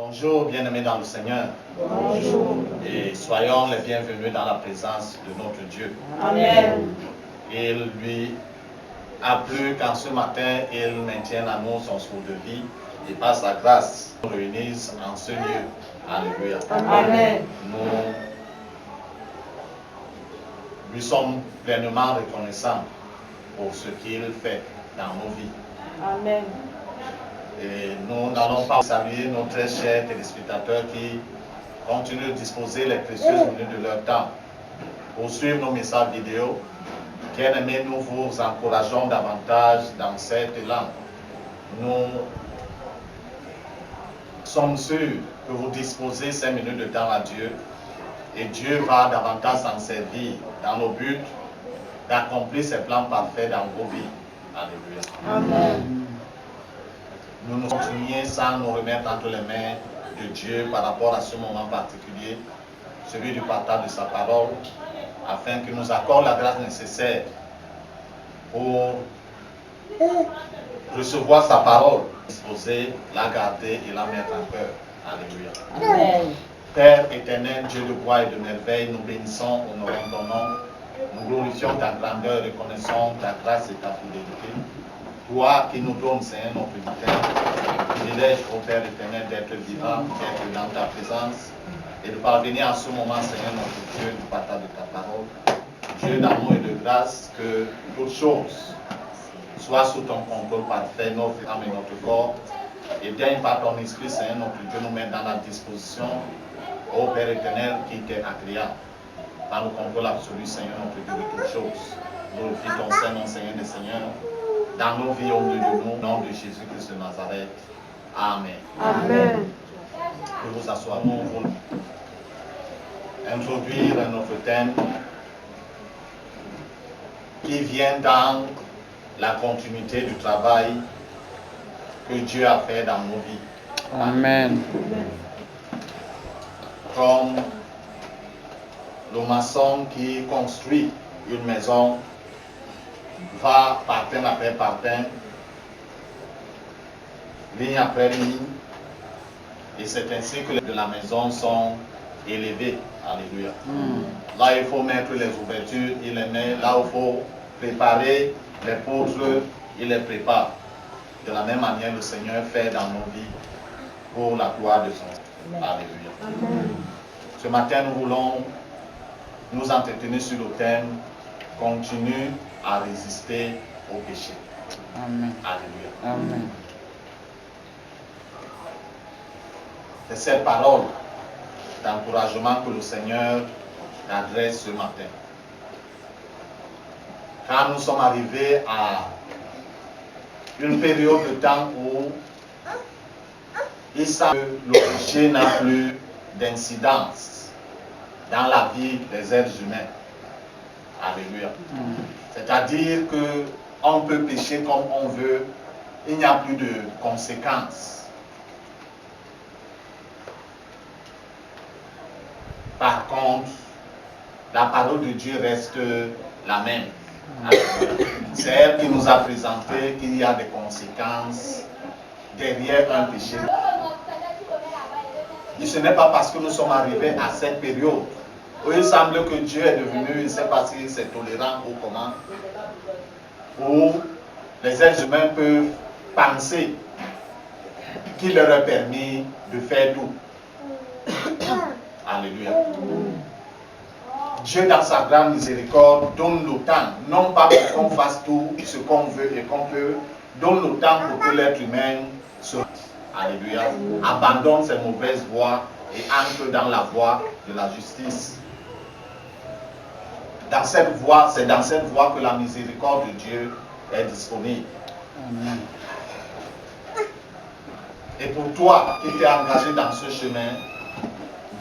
Bonjour, bien-aimés dans le Seigneur. Bonjour. Et soyons les bienvenus dans la présence de notre Dieu. Amen. Il lui a plu qu'en ce matin, il maintienne à nous son souffle de vie et par sa grâce, nous réunisse en ce lieu. Alléluia. Amen. Nous lui sommes pleinement reconnaissants pour ce qu'il fait dans nos vies. Amen. Et nous n'allons pas saluer nos très chers téléspectateurs qui continuent de disposer les précieuses minutes de leur temps pour suivre nos messages vidéo. Bien-aimés, nous vous encourageons davantage dans cet élan. Nous sommes sûrs que vous disposez 5 minutes de temps à Dieu et Dieu va davantage s'en servir dans nos buts d'accomplir ses plans parfaits dans vos vies. Alléluia. Amen. Nous nous continuons sans nous remettre entre les mains de Dieu par rapport à ce moment particulier, celui du partage de sa parole, afin qu'il nous accorde la grâce nécessaire pour recevoir sa parole, disposer, la garder et la mettre en cœur. Alléluia. Amen. Père éternel, Dieu de gloire et de merveille, nous bénissons, honorons ton nom, nous glorifions ta grandeur, reconnaissons ta grâce et ta fidélité. Toi qui nous donnes, Seigneur, notre vie, privilège au Père éternel d'être vivant, d'être dans ta présence et de parvenir à ce moment, Seigneur, notre Dieu, du partage de ta parole. Dieu d'amour et de grâce, que toutes choses soient sous ton contrôle parfait, notre âme et notre corps. Et daigne par ton esprit, Seigneur, notre Dieu, nous mettre dans la disposition, ô Père éternel, qui t'est agréable. Par le contrôle absolu, Seigneur, notre Dieu, de toutes choses. Glorifie ton Saint-Nom, Seigneur des Seigneurs, dans nos vies, au milieu de nous, au nom de Jésus-Christ de Nazareth. Amen. Amen. Nous vous asseoir, nous voulons introduire notre thème qui vient dans la continuité du travail que Dieu a fait dans nos vies. Amen. Comme le maçon qui construit une maison va partin après partin, ligne après ligne, et c'est ainsi que les de la maison sont élevés. Alléluia. Là, il faut mettre les ouvertures, il les met. Là où il faut préparer les poutres, il les prépare. De la même manière, le Seigneur fait dans nos vies pour la gloire de son nom. Alléluia. Amen. Ce matin, nous voulons nous entretenir sur le thème « Continue à résister au péché ». Amen. Alléluia. Amen. C'est cette parole d'encouragement que le Seigneur adresse ce matin. Quand nous sommes arrivés à une période de temps où il semble que le péché n'a plus d'incidence dans la vie des êtres humains. Alléluia. C'est-à-dire qu'on peut pécher comme on veut, il n'y a plus de conséquences. Par contre, la parole de Dieu reste la même. C'est elle qui nous a présenté qu'il y a des conséquences derrière un péché. Et ce n'est pas parce que nous sommes arrivés à cette période où il semble que Dieu est devenu, je ne sais pas si c'est tolérant ou comment, où les êtres humains peuvent penser qu'il leur est permis de faire tout. Alléluia. Dieu, dans sa grande miséricorde, donne le temps, non pas pour qu'on fasse tout ce qu'on veut et qu'on peut, donne le temps pour que l'être humain se... Alléluia. Abandonne ses mauvaises voies et entre dans la voie de la justice. Dans cette voie, c'est dans cette voie que la miséricorde de Dieu est disponible. Amen. Et pour toi qui t'es engagé dans ce chemin,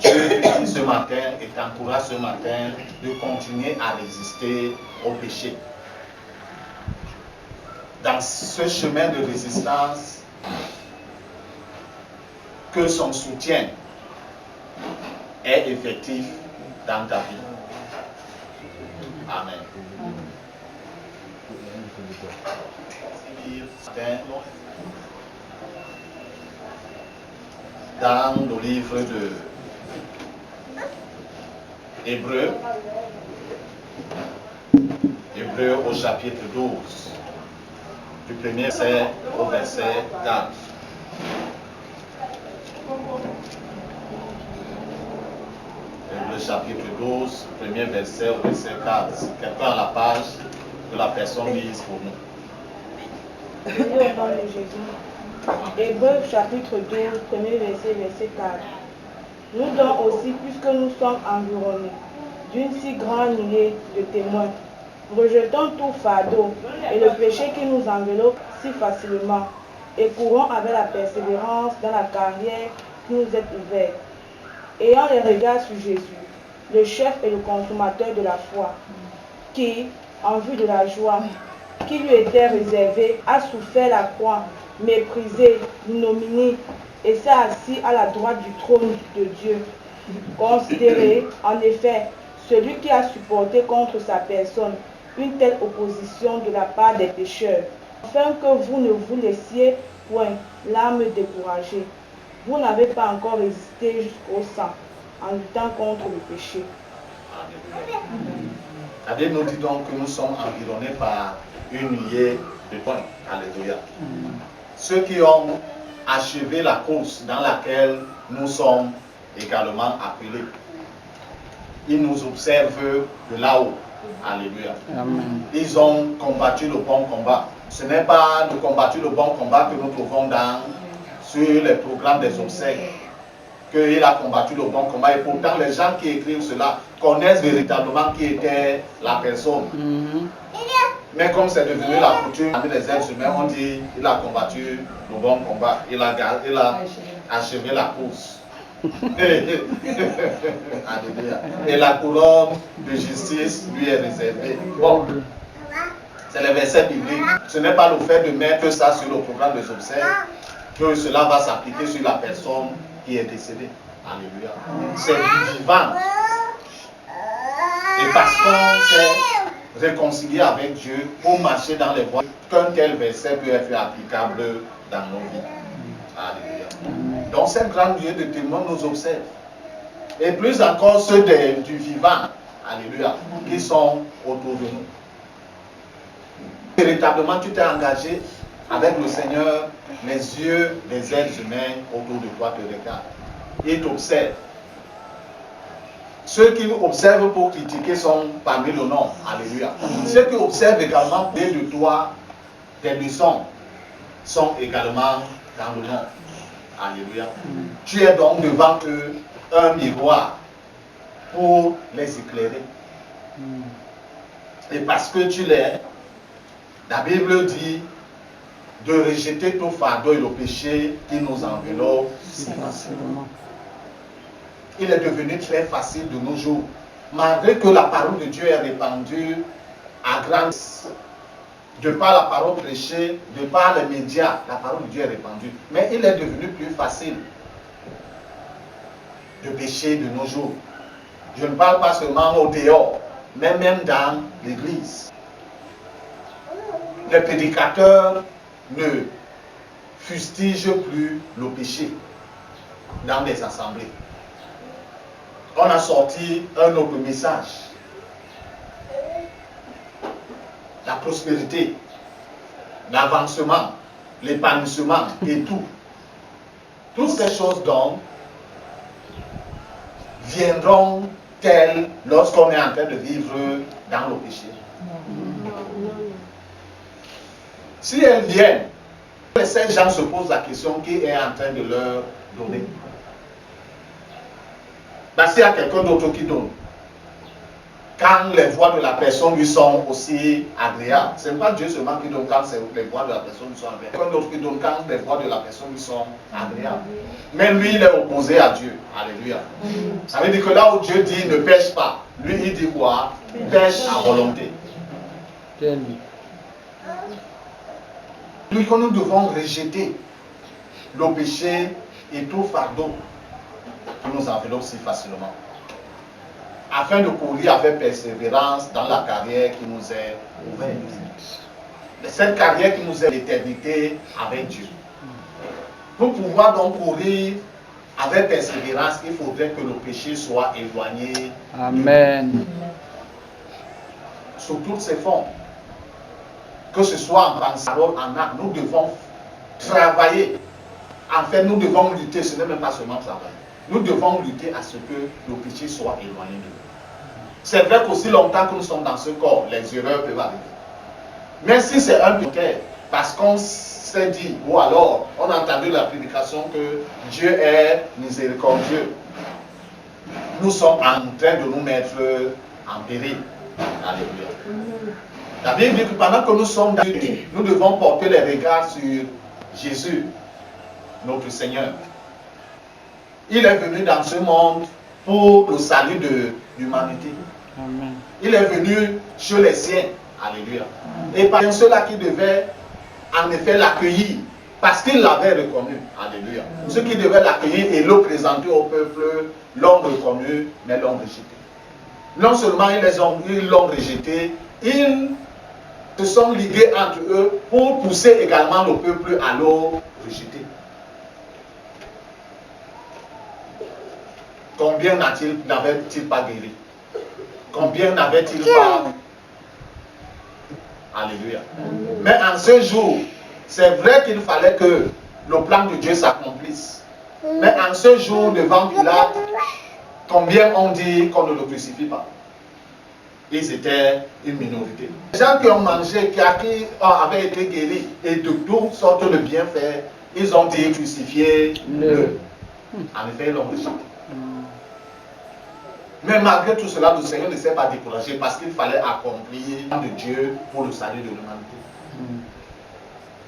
Dieu te dit ce matin et t'encourage ce matin de continuer à résister au péché. Dans ce chemin de résistance, que son soutien est effectif dans ta vie. Amen. dans le livre de Hébreux, au chapitre 12, du premier verset au verset 4. Hébreux chapitre 12, premier verset au verset 4. Si quelqu'un a la page, que la personne lise pour nous. Je lis au nom de Jésus. Hébreux chapitre 12, premier verset 4. Nous donc aussi, puisque nous sommes environnés d'une si grande nuée de témoins, rejetons tout fardeau et le péché qui nous enveloppe si facilement, et courons avec la persévérance dans la carrière qui nous est ouverte, ayant les regards sur Jésus, le chef et le consommateur de la foi, qui, en vue de la joie qui lui était réservée, a souffert la croix, méprisé, ignominie, et s'est assis à la droite du trône de Dieu. Considérez, en effet, celui qui a supporté contre sa personne une telle opposition de la part des pécheurs, afin que vous ne vous laissiez point l'âme découragée. Vous n'avez pas encore résisté jusqu'au sang en luttant contre le péché. La Bible nous dit donc que nous sommes environnés par une nuée de points. Alléluia. Ceux qui ont achevé la course dans laquelle nous sommes également appelés. Ils nous observent de là-haut. Alléluia. Amen. Ils ont combattu le bon combat. Ce n'est pas de combattre le bon combat que nous trouvons sur les programmes des obsèques. Qu'il a combattu le bon combat. Et pourtant, les gens qui écrivent cela connaissent véritablement qui était la personne. Mais comme c'est devenu la coutume parmi les êtres humains, on dit qu'il a combattu le bon combat. Il a achevé la course. Et la couronne de justice lui est réservée. Bon, c'est le verset biblique. Ce n'est pas le fait de mettre ça sur le programme des obsèques que cela va s'appliquer sur la personne qui est décédée. Alléluia. C'est du vivant. Et parce qu'on s'est réconcilié avec Dieu pour marcher dans les voies, qu'un tel verset peut être applicable dans nos vies. Alléluia. Donc cette grande nuée de témoins nous observe. Et plus encore ceux du vivant, alléluia, qui sont autour de nous. Véritablement, tu t'es engagé avec le Seigneur, les yeux des êtres humains autour de toi te regardent. Ils t'observent. Ceux qui observent pour critiquer sont parmi le nom. Alléluia. Ceux qui observent également près de toi des leçons sont également dans le nom. Alléluia. Tu es donc devant eux un miroir pour les éclairer. Et parce que tu l'es, la Bible dit de rejeter tout fardeau et le péché qui nous enveloppe si facilement. Il est devenu très facile de nos jours. Malgré que la parole de Dieu est répandue à grande, de par la parole prêchée, de par les médias, la parole de Dieu est répandue. Mais il est devenu plus facile de pécher de nos jours. Je ne parle pas seulement au dehors, mais même dans l'église. Les prédicateurs ne fustigent plus le péché dans les assemblées. On a sorti un autre message. La prospérité, l'avancement, l'épanouissement et tout. Toutes ces choses donc viendront telles lorsqu'on est en train de vivre dans le péché. Si elles viennent, les saints gens se posent la question qui est en train de leur donner. Parce qu'il y a quelqu'un d'autre qui donne. Quand les voix de la personne lui sont aussi agréables. Ce n'est pas Dieu seulement qui donne quand les voix de la personne lui sont agréables. Quelqu'un d'autre qui donne quand les voix de la personne lui sont agréables. Mais lui, il est opposé à Dieu. Alléluia. Ça veut dire que là où Dieu dit ne pêche pas, lui, il dit quoi? Pêche à volonté. Lui que nous devons rejeter le péché et tout fardeau qui nous enveloppe si facilement, afin de courir avec persévérance dans la carrière qui nous est ouverte. Cette carrière qui nous est l'éternité avec Dieu. Pour pouvoir donc courir avec persévérance, il faudrait que le péché soit éloigné. Amen. Sous toutes ses formes. Que ce soit en pensée, en acte, nous devons travailler. En fait, nous devons lutter, ce n'est même pas seulement travailler. Nous devons lutter à ce que le péché soit éloigné de nous. C'est vrai qu'aussi longtemps que nous sommes dans ce corps, les erreurs peuvent arriver. Mais si c'est un péché, parce qu'on s'est dit, ou alors on a entendu la prédication que Dieu est miséricordieux, nous sommes en train de nous mettre en péril. Alléluia. La Bible dit que pendant que nous sommes dans Dieu, nous devons porter les regards sur Jésus, notre Seigneur. Il est venu dans ce monde pour le salut de l'humanité. Il est venu chez les siens. Alléluia. Et par ceux-là qui devaient en effet l'accueillir, parce qu'ils l'avaient reconnu. Alléluia. Ceux qui devaient l'accueillir et le présenter au peuple l'ont reconnu, mais l'ont rejeté. Non seulement ils l'ont rejeté, ils se sont ligués entre eux pour pousser également le peuple à le rejeter. Combien n'avaient-ils pas guéri? Combien n'avaient-ils pas... Alléluia. Mais en ce jour, c'est vrai qu'il fallait que le plan de Dieu s'accomplisse. Mais en ce jour, devant Pilate, combien ont dit qu'on ne le crucifie pas? Ils étaient une minorité. Les gens qui ont mangé, qui avaient été guéris et de toutes sortes de bienfaits, ils ont dit crucifier-le. En effet, ils l'ont rejeté. Mais malgré tout cela, le Seigneur ne s'est pas découragé parce qu'il fallait accomplir de Dieu pour le salut de l'humanité.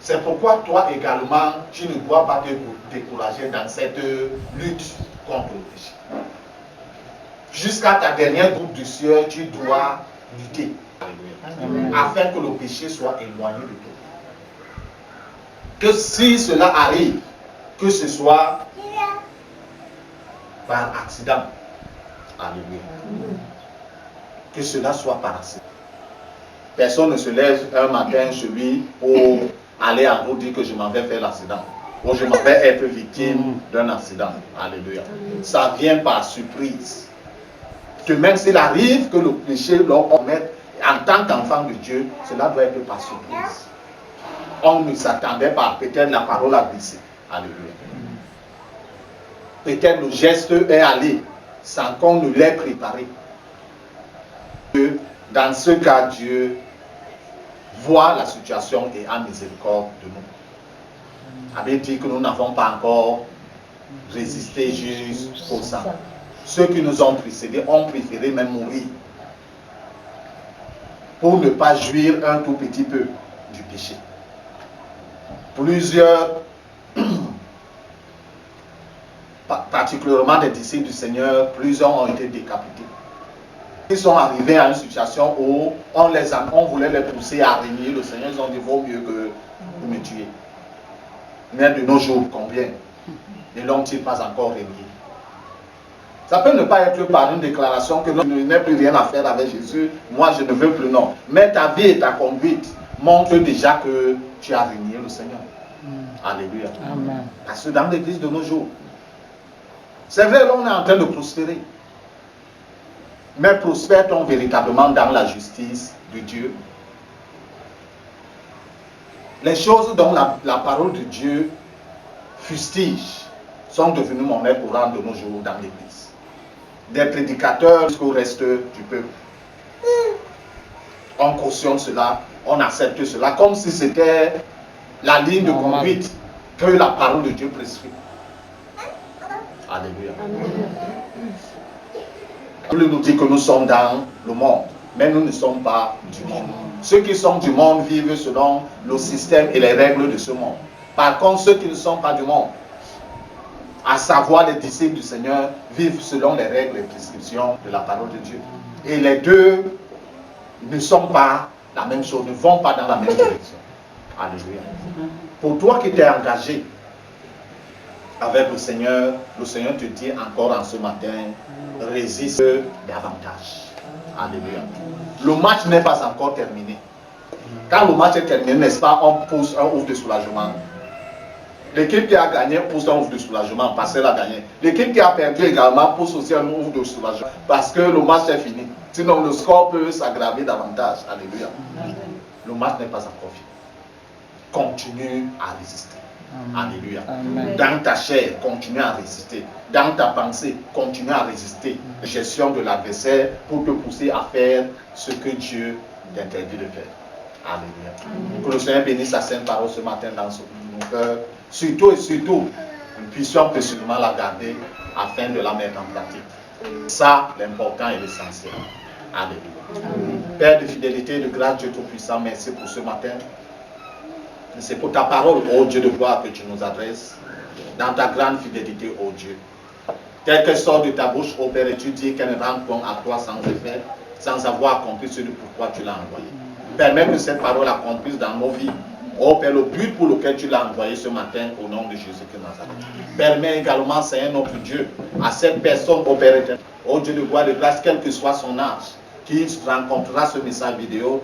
C'est pourquoi toi également, tu ne dois pas te décourager dans cette lutte contre le péché. Jusqu'à ta dernière goutte de sueur, tu dois lutter. Afin que le péché soit éloigné de toi. Que si cela arrive, que ce soit par accident. Alléluia. Que cela soit par accident. Personne ne se lève un matin chez lui pour aller en route dire que je m'en vais faire l'accident. Ou je m'en vais être victime d'un accident. Alléluia. Ça vient par surprise. Que même s'il arrive que le péché l'on commet en tant qu'enfant de Dieu, cela doit être par surprise. On ne s'attendait pas, peut-être la parole a glissé. Alléluia. Peut-être le geste est allé sans qu'on ne l'ait préparé. Dans ce cas, Dieu voit la situation et a miséricorde de nous. Avait dit que nous n'avons pas encore résisté jusqu'au sang. Ceux qui nous ont précédés ont préféré même mourir pour ne pas jouir un tout petit peu du péché. Plusieurs, particulièrement des disciples du Seigneur, plusieurs ont été décapités. Ils sont arrivés à une situation où on voulait les pousser à régner le Seigneur. Ils ont dit, vaut mieux que vous me tuiez. Mais de nos jours, combien ne l'ont-ils pas encore régné? Ça peut ne pas être par une déclaration que je n'ai plus rien à faire avec Jésus, moi je ne veux plus, non. Mais ta vie et ta conduite montrent déjà que tu as régné le Seigneur. Alléluia. Amen. Parce que dans l'église de nos jours, c'est vrai, là on est en train de prospérer. Mais prospère-t-on véritablement dans la justice de Dieu? Les choses dont la parole de Dieu fustige sont devenues monnaie courante de nos jours dans l'église. Des prédicateurs jusqu'au reste du peuple. On cautionne cela, on accepte cela, comme si c'était la ligne de conduite que la parole de Dieu prescrit. Alléluia. La Bible nous dit que nous sommes dans le monde, mais nous ne sommes pas du monde. Ceux qui sont du monde vivent selon le système et les règles de ce monde. Par contre, ceux qui ne sont pas du monde, à savoir les disciples du Seigneur, vivent selon les règles et prescriptions de la parole de Dieu. Et les deux ne sont pas la même chose, ne vont pas dans la même direction. Alléluia. Pour toi qui t'es engagé avec le Seigneur te dit encore en ce matin, résiste davantage. Alléluia. Le match n'est pas encore terminé. Quand le match est terminé, n'est-ce pas, on pousse un ouf de soulagement. L'équipe qui a gagné pousse un ouf de soulagement parce qu'elle a gagné. L'équipe qui a perdu également pousse aussi un ouf de soulagement parce que le match est fini. Sinon, le score peut s'aggraver davantage. Alléluia. Le match n'est pas encore fini. Continue à résister. Alléluia. Dans ta chair, continue à résister. Dans ta pensée, continue à résister. Gestion de l'adversaire pour te pousser à faire ce que Dieu t'interdit de faire. Alléluia. Que le Seigneur bénisse sa sainte parole ce matin dans nos cœurs. Surtout et surtout, nous puissions précisément la garder afin de la mettre en pratique. Ça, l'important et l'essentiel. Alléluia. Père de fidélité et de grâce, Dieu Tout-Puissant, merci pour ce matin. C'est pour ta parole, ô Dieu de gloire, que tu nous adresses. Dans ta grande fidélité, ô Dieu. Tel que sort de ta bouche, ô Père, et tu dis qu'elle ne rentre point à toi sans effet, sans avoir accompli ce pourquoi tu l'as envoyé. Permets que cette parole accomplisse dans nos vies. Oh Père, le but pour lequel tu l'as envoyé ce matin au nom de Jésus-Christ de Nazareth. Permets également, Seigneur notre Dieu, à cette personne, ô Père éternel, ô Dieu de gloire de grâce, quel que soit son âge, qui rencontrera ce message vidéo,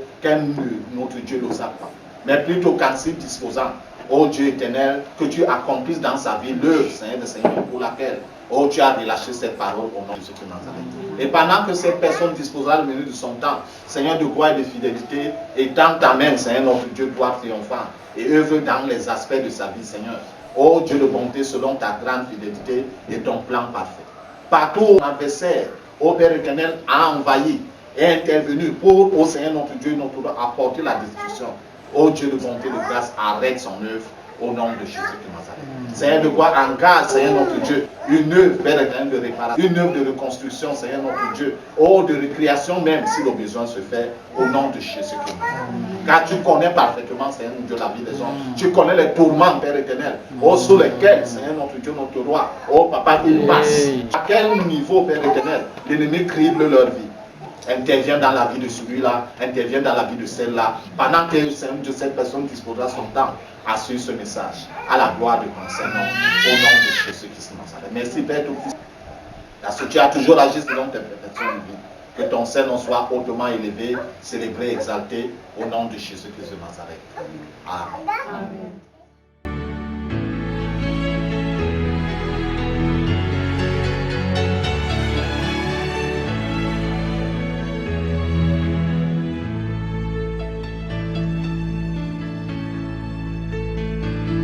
notre Dieu le sache pas. Mais plutôt qu'en s'y disposant, ô Dieu éternel, que tu accomplisses dans sa vie l'œuvre, Seigneur de Seigneur, pour laquelle, ô tu as relâché cette parole au nom de Jésus-Christ de Nazareth. Et pendant que cette personne disposera le menu de son temps, Seigneur de gloire et de fidélité, étends ta main, Seigneur notre Dieu, gloire triomphant, et œuvre dans les aspects de sa vie, Seigneur. Ô Dieu de bonté, selon ta grande fidélité et ton plan parfait. Partout où l'adversaire, ô Père éternel, a envahi et intervenu pour, ô Seigneur notre Dieu, notre Dieu, apporter la destruction. Ô Dieu de bonté, de grâce, arrête son œuvre au nom de Jésus de Nazareth. Seigneur de gloire, engage, Seigneur notre Dieu, une œuvre, Père éternel, de réparation, une œuvre de reconstruction, Seigneur notre Dieu, ô de récréation même, si le besoin se fait, au nom de Jésus de Nazareth. Car tu connais parfaitement, Seigneur notre Dieu, la vie des hommes. Tu connais les tourments, Père éternel, ô sur lesquels, Seigneur notre Dieu, notre roi, ô Papa, ils passent. À quel niveau, Père éternel, l'ennemi crible leur vie. Intervient dans la vie de celui-là, intervient dans la vie de celle-là, pendant que cette personne disposera son temps à suivre ce message, à la gloire de ton Seigneur, au nom de Jésus-Christ de Nazareth. Merci Père Tout-Puissant, parce que tu as toujours agi selon tes perfections de vie. Que ton Seigneur soit hautement élevé, célébré, exalté, au nom de Jésus-Christ de Nazareth. Amen. Amen.